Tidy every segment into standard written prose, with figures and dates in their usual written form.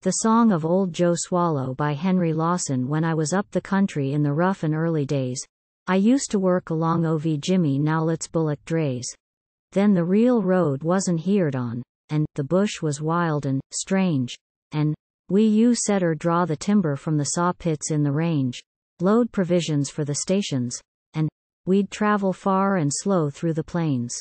The Song of Old Joe Swallow by Henry Lawson. When I was up the country in the rough and early days, I used to work along of Jimmy Nowlett's bullick-drays. Then the reelroad wasn't heered on, and the bush was wild and strange, and we useter draw the timber from the saw pits in the range, load provisions for the stations, and we'd travel far and slow through the plains,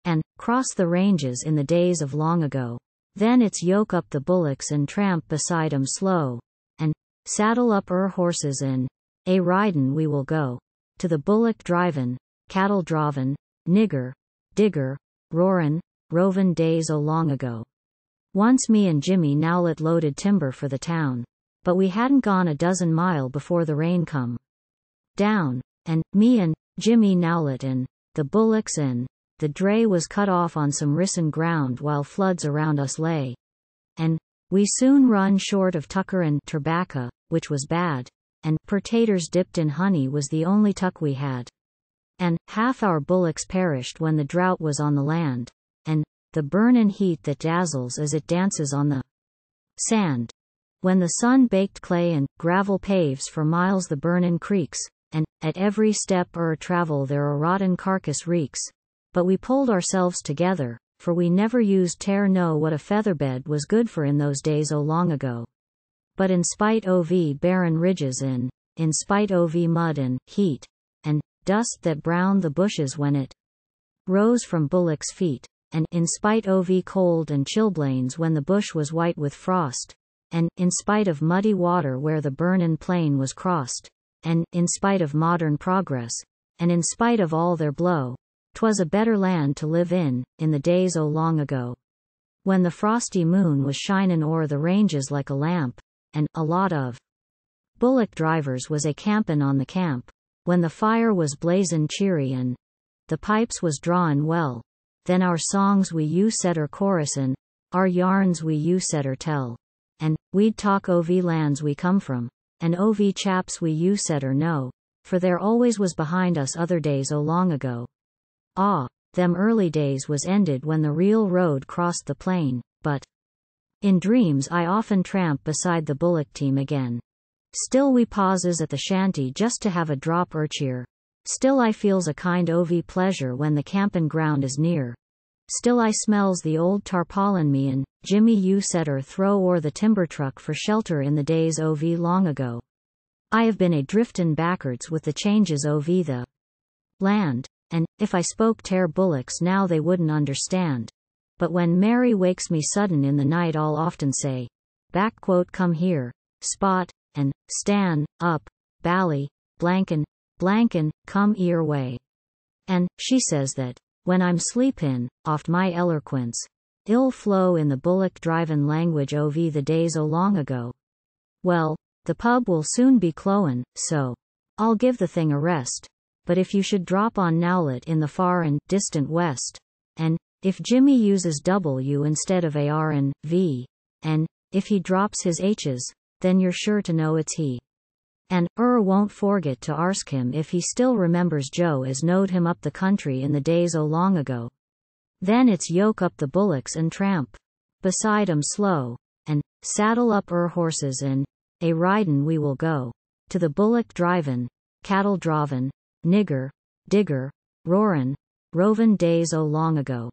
and cross the ranges in the days of long ago. Then it's yoke up the bullocks and tramp beside 'em slow, and saddle up horses and a-ridin we will go, to the bullick-drivin, cattle-drovin, Nigger, digger, roarin, rovin days o' long ago. Once me and Jimmy Nowlett loaded timber for the town, but we hadn't gone a dozen mile before the rain come down, and me and Jimmy Nowlett and the bullocks and the dray was cut off on some risin ground while floods around us lay. And we soon run short of tucker and tobacco, which was bad, and pertaters dipped in honey was the only tuck we had. And half our bullocks perished when the drought was on the land, and the burnin' heat that dazzles as it dances on the sand. When the sun baked clay and gravel paves for miles the burnin' creeks, and at every step travel there a rotten carcass reeks. But we pulled ourselves together, for we never used know what a featherbed was good for in those days o' long ago. But in spite of barren ridges and in spite of mud and heat, and dust that browned the bushes when it rose from bullocks' feet, and in spite of cold and chilblains when the bush was white with frost, and in spite of muddy water where the burnin' plain was crossed, and in spite of modern progress, and in spite of all their blow, 'twas a better land to live in the days o' long ago. When the frosty moon was shinin' o'er the ranges like a lamp, and a lot of bullock drivers was a-campin' on the camp, when the fire was blazin' cheery and the pipes was drawin' well, then our songs we useter chorusin', our yarns we useter tell, and we'd talk of lands we come from, and of chaps we useter know, for there always was behind us other days o' long ago. Them early days was ended when the reelroad crossed the plain, but in dreams I often tramp beside the bullock team again. Still we pauses at the shanty just to have a drop cheer. Still I feels a kind of pleasure when the campin' ground is near. Still I smells the old tarpaulin me and Jimmy useter throw o'er the timber truck for shelter in the days of long ago. I have been a-driftin' backwards with the changes of the land. And if I spoke bullocks now they wouldn't understand. But when Mary wakes me sudden in the night I'll often say, "Come here, Spot, and stan up, Bally, blankin, come ear way." And she says that, when I'm sleepin', oft my eloquence ill flow in the bullick-drivin language of the days o' long ago. Well, the pub will soon be clowin', so I'll give the thing a rest. But if you should drop on Nowlett in the far and distant west, and if Jimmy uses W instead of AR and V, and if he drops his H's, then you're sure to know it's he. And won't forget to arsk him if he still remembers Joe as knowed him up the country in the days o' long ago. Then it's yoke up the bullocks and tramp beside 'em slow, and saddle up horses and a-ridin we will go, to the bullick-drivin, cattle-drovin, Nigger, digger, roarin, rovin days o' long ago.